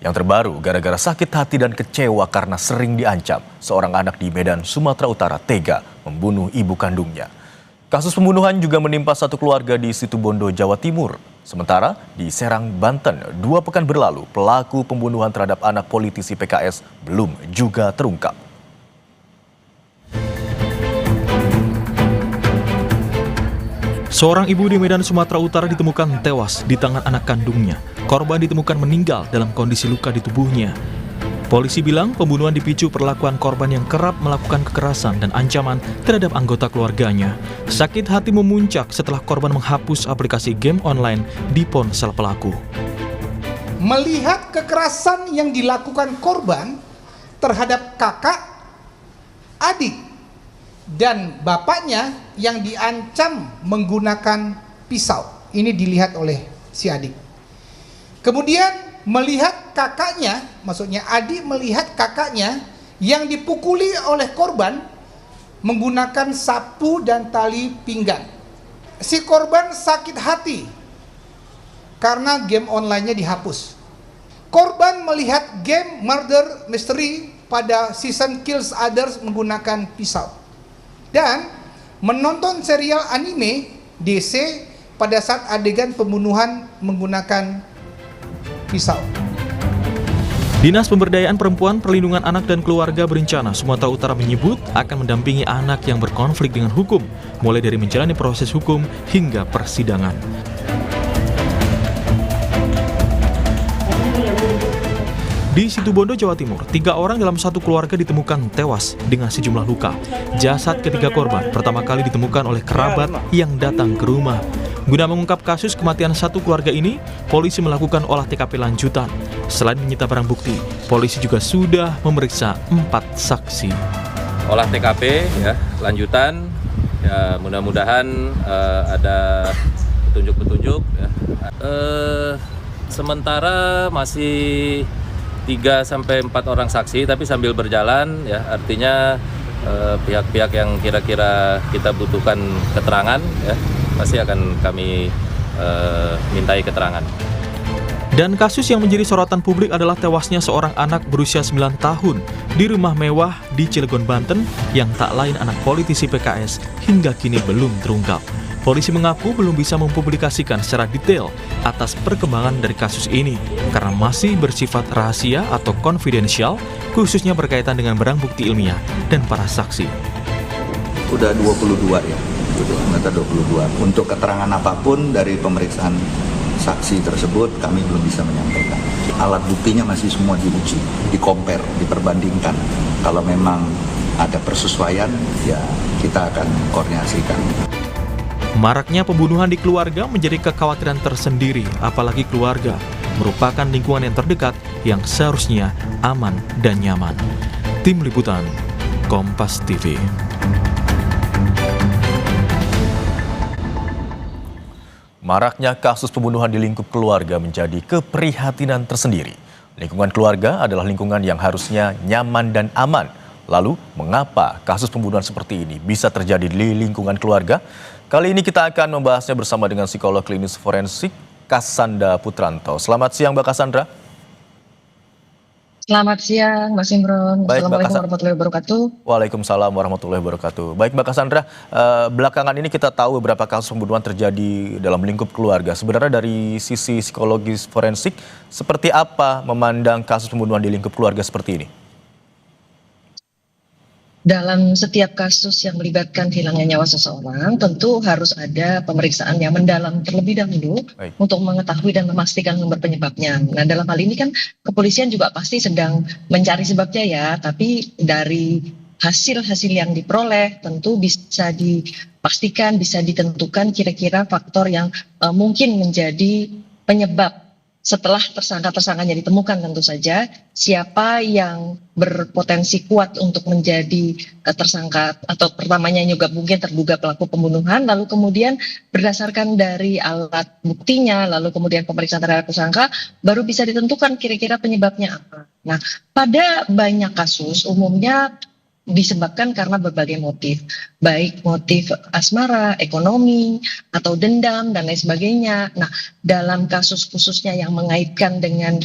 Yang terbaru, gara-gara sakit hati dan kecewa karena sering diancam, seorang anak di Medan, Sumatera Utara tega membunuh ibu kandungnya. Kasus pembunuhan juga menimpa satu keluarga di Situbondo, Jawa Timur. Sementara di Serang, Banten, 2 pekan berlalu, pelaku pembunuhan terhadap anak politisi PKS belum juga terungkap. Seorang ibu di Medan, Sumatera Utara ditemukan tewas di tangan anak kandungnya. Korban ditemukan meninggal dalam kondisi luka di tubuhnya. Polisi bilang pembunuhan dipicu perlakuan korban yang kerap melakukan kekerasan dan ancaman terhadap anggota keluarganya. Sakit hati memuncak setelah korban menghapus aplikasi game online di ponsel pelaku. Melihat kekerasan yang dilakukan korban terhadap kakak, adik, dan bapaknya yang diancam menggunakan pisau. Ini dilihat oleh si adik. Kemudian melihat kakaknya, maksudnya adik melihat kakaknya yang dipukuli oleh korban menggunakan sapu dan tali pinggang. Si korban sakit hati karena game online-nya dihapus. Korban melihat game Murder Mystery pada season Kills Others menggunakan pisau. Dan menonton serial anime DC pada saat adegan pembunuhan menggunakan pisau. Dinas Pemberdayaan Perempuan, Perlindungan Anak dan Keluarga Berencana Sumatera Utara menyebut akan mendampingi anak yang berkonflik dengan hukum, mulai dari menjalani proses hukum hingga persidangan. Di Situbondo, Jawa Timur, 3 orang dalam satu keluarga ditemukan tewas dengan sejumlah luka. Jasad ketiga korban pertama kali ditemukan oleh kerabat yang datang ke rumah. Guna mengungkap kasus kematian satu keluarga ini, polisi melakukan olah TKP lanjutan. Selain menyita barang bukti, polisi juga sudah memeriksa 4 saksi. Olah TKP ya, lanjutan. Ya, mudah-mudahan ada petunjuk-petunjuk. Ya. Sementara masih 3-4 orang saksi, tapi sambil berjalan ya, artinya pihak-pihak yang kira-kira kita butuhkan keterangan ya, pasti akan kami mintai keterangan. Dan kasus yang menjadi sorotan publik adalah tewasnya seorang anak berusia 9 tahun di rumah mewah di Cilegon, Banten yang tak lain anak politisi PKS hingga kini belum terungkap. Polisi mengaku belum bisa mempublikasikan secara detail atas perkembangan dari kasus ini karena masih bersifat rahasia atau konfidensial, khususnya berkaitan dengan barang bukti ilmiah dan para saksi. Udah 22 ya, kilometer 22. Untuk keterangan apapun dari pemeriksaan saksi tersebut kami belum bisa menyampaikan. Alat buktinya masih semua diuji, di-compare, diperbandingkan. Kalau memang ada persesuaian, ya kita akan koordinasikan. Maraknya pembunuhan di keluarga menjadi kekhawatiran tersendiri, apalagi keluarga merupakan lingkungan yang terdekat yang seharusnya aman dan nyaman. Tim Liputan, Kompas TV. Maraknya kasus pembunuhan di lingkup keluarga menjadi keprihatinan tersendiri. Lingkungan keluarga adalah lingkungan yang harusnya nyaman dan aman. Lalu, mengapa kasus pembunuhan seperti ini bisa terjadi di lingkungan keluarga? Kali ini kita akan membahasnya bersama dengan psikolog klinis forensik Cassandra Putranto. Selamat siang, Mbak Cassandra. Selamat siang, Mas Imron. Assalamualaikum warahmatullahi wabarakatuh. Waalaikumsalam warahmatullahi wabarakatuh. Baik, Mbak Cassandra, belakangan ini kita tahu beberapa kasus pembunuhan terjadi dalam lingkup keluarga. Sebenarnya dari sisi psikologis forensik, seperti apa memandang kasus pembunuhan di lingkup keluarga seperti ini? Dalam setiap kasus yang melibatkan hilangnya nyawa seseorang, tentu harus ada pemeriksaan yang mendalam terlebih dahulu untuk mengetahui dan memastikan sumber penyebabnya. Nah, dalam hal ini kan kepolisian juga pasti sedang mencari sebabnya ya, tapi dari hasil-hasil yang diperoleh tentu bisa dipastikan, bisa ditentukan kira-kira faktor yang mungkin menjadi penyebab. Setelah tersangka-tersangkanya ditemukan tentu saja, siapa yang berpotensi kuat untuk menjadi tersangka atau pertamanya juga mungkin terduga pelaku pembunuhan, lalu kemudian berdasarkan dari alat buktinya, lalu kemudian pemeriksaan terhadap tersangka, baru bisa ditentukan kira-kira penyebabnya apa. Nah, pada banyak kasus umumnya disebabkan karena berbagai motif, baik motif asmara, ekonomi, atau dendam, dan lain sebagainya. Nah, dalam kasus khususnya yang mengaitkan dengan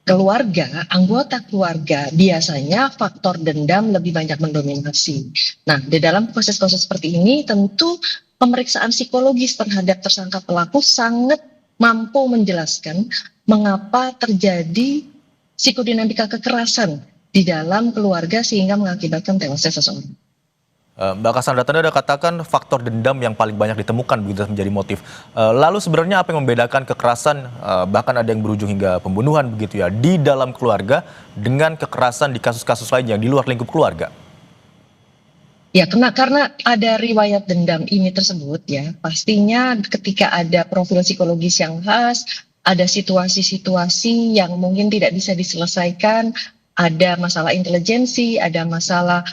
keluarga, anggota keluarga, biasanya faktor dendam lebih banyak mendominasi. Nah, di dalam proses-proses seperti ini tentu pemeriksaan psikologis terhadap tersangka pelaku sangat mampu menjelaskan mengapa terjadi psikodinamika kekerasan di dalam keluarga sehingga mengakibatkan tewasnya seseorang. Mbak Cassandra, tadi ada katakan faktor dendam yang paling banyak ditemukan begitu menjadi motif. Lalu sebenarnya apa yang membedakan kekerasan, bahkan ada yang berujung hingga pembunuhan begitu ya, di dalam keluarga dengan kekerasan di kasus-kasus lain yang di luar lingkup keluarga? Ya, karena ada riwayat dendam ini tersebut ya, pastinya ketika ada profil psikologis yang khas, ada situasi-situasi yang mungkin tidak bisa diselesaikan, ada masalah intelijensi, ada masalah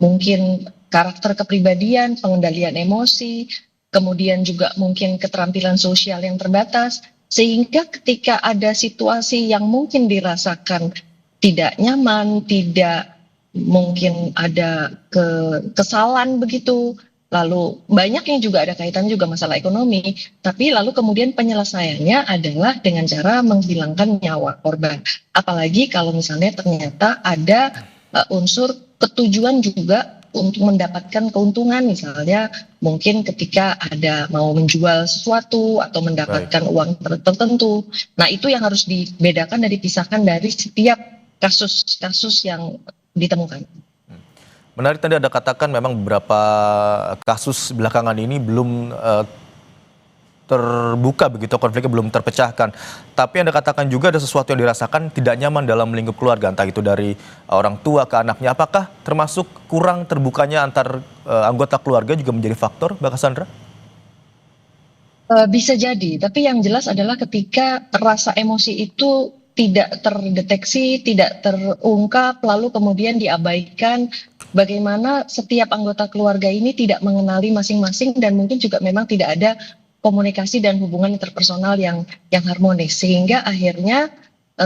mungkin karakter kepribadian, pengendalian emosi, kemudian juga mungkin keterampilan sosial yang terbatas, sehingga ketika ada situasi yang mungkin dirasakan tidak nyaman, tidak mungkin ada kesalahan begitu, lalu banyak yang juga ada kaitan juga masalah ekonomi, tapi lalu kemudian penyelesaiannya adalah dengan cara menghilangkan nyawa korban. Apalagi kalau misalnya ternyata ada unsur ketujuan juga untuk mendapatkan keuntungan, misalnya mungkin ketika ada mau menjual sesuatu atau mendapatkan uang tertentu. Nah, itu yang harus dibedakan dan dipisahkan dari setiap kasus-kasus yang ditemukan. Menarik, tadi ada katakan memang beberapa kasus belakangan ini belum terbuka begitu, konfliknya belum terpecahkan. Tapi Anda katakan juga ada sesuatu yang dirasakan tidak nyaman dalam lingkup keluarga, entah itu dari orang tua ke anaknya. Apakah termasuk kurang terbukanya antar anggota keluarga juga menjadi faktor, Mbak Cassandra? Bisa jadi, tapi yang jelas adalah ketika rasa emosi itu tidak terdeteksi, tidak terungkap, lalu kemudian diabaikan, bagaimana setiap anggota keluarga ini tidak mengenali masing-masing dan mungkin juga memang tidak ada komunikasi dan hubungan interpersonal yang harmonis, sehingga akhirnya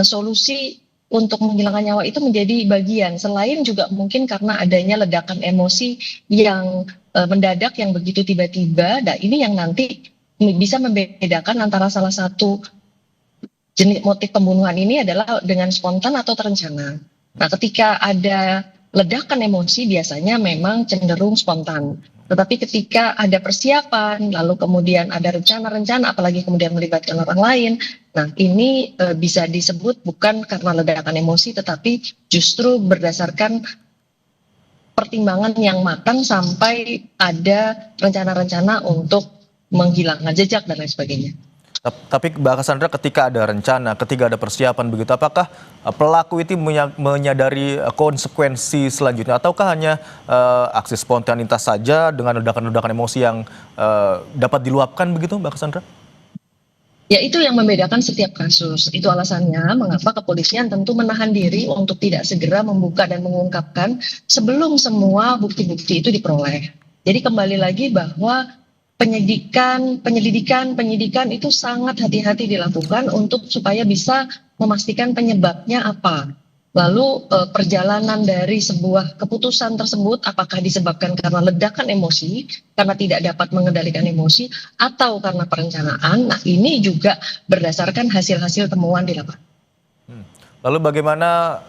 solusi untuk menghilangkan nyawa itu menjadi bagian, selain juga mungkin karena adanya ledakan emosi yang mendadak yang begitu tiba-tiba. Nah, ini yang nanti bisa membedakan antara salah satu jenis motif pembunuhan ini adalah dengan spontan atau terencana. Nah, ketika ada ledakan emosi biasanya memang cenderung spontan. Tetapi ketika ada persiapan, lalu kemudian ada rencana-rencana, apalagi kemudian melibatkan orang lain, nah ini bisa disebut bukan karena ledakan emosi, tetapi justru berdasarkan pertimbangan yang matang sampai ada rencana-rencana untuk menghilangkan jejak dan lain sebagainya. Tapi Mbak Cassandra, ketika ada rencana, ketika ada persiapan begitu, apakah pelaku itu menyadari konsekuensi selanjutnya, ataukah hanya aksi spontanitas saja dengan ledakan-ledakan emosi yang dapat diluapkan begitu, Mbak Cassandra? Ya, itu yang membedakan setiap kasus. Itu alasannya mengapa kepolisian tentu menahan diri untuk tidak segera membuka dan mengungkapkan sebelum semua bukti-bukti itu diperoleh. Jadi kembali lagi bahwa penyelidikan itu sangat hati-hati dilakukan untuk supaya bisa memastikan penyebabnya apa. Lalu perjalanan dari sebuah keputusan tersebut apakah disebabkan karena ledakan emosi, karena tidak dapat mengendalikan emosi, atau karena perencanaan. Nah, ini juga berdasarkan hasil-hasil temuan di lapangan. Lalu bagaimana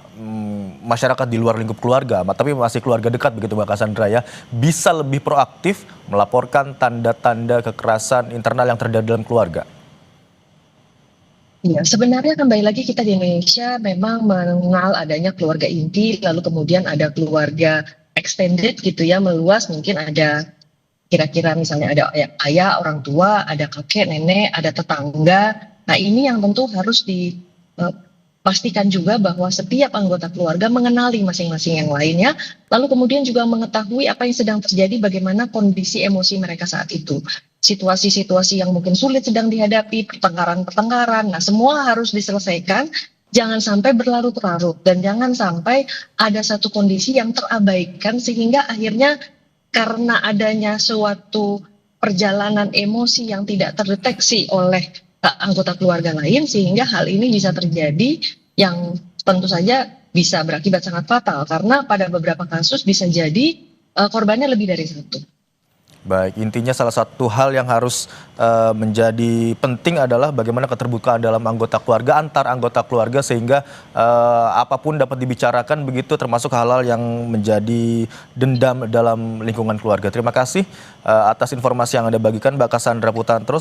masyarakat di luar lingkup keluarga, tapi masih keluarga dekat begitu Mbak Cassandra ya, bisa lebih proaktif melaporkan tanda-tanda kekerasan internal yang terjadi dalam keluarga? Iya, sebenarnya kembali lagi kita di Indonesia memang mengenal adanya keluarga inti, lalu kemudian ada keluarga extended gitu ya, meluas, mungkin ada kira-kira misalnya ada ayah, orang tua, ada kakek, nenek, ada tetangga. Nah, ini yang tentu harus pastikan juga bahwa setiap anggota keluarga mengenali masing-masing yang lainnya, lalu kemudian juga mengetahui apa yang sedang terjadi, bagaimana kondisi emosi mereka saat itu. Situasi-situasi yang mungkin sulit sedang dihadapi, pertengkaran-pertengkaran, nah semua harus diselesaikan, jangan sampai berlarut-larut, dan jangan sampai ada satu kondisi yang terabaikan, sehingga akhirnya karena adanya suatu perjalanan emosi yang tidak terdeteksi oleh anggota keluarga lain, sehingga hal ini bisa terjadi yang tentu saja bisa berakibat sangat fatal, karena pada beberapa kasus bisa jadi korbannya lebih dari satu. Baik, intinya salah satu hal yang harus menjadi penting adalah bagaimana keterbukaan dalam anggota keluarga, antar anggota keluarga, sehingga apapun dapat dibicarakan begitu, termasuk hal-hal yang menjadi dendam dalam lingkungan keluarga. Terima kasih atas informasi yang Anda bagikan, Mbak Cassandra Putantro.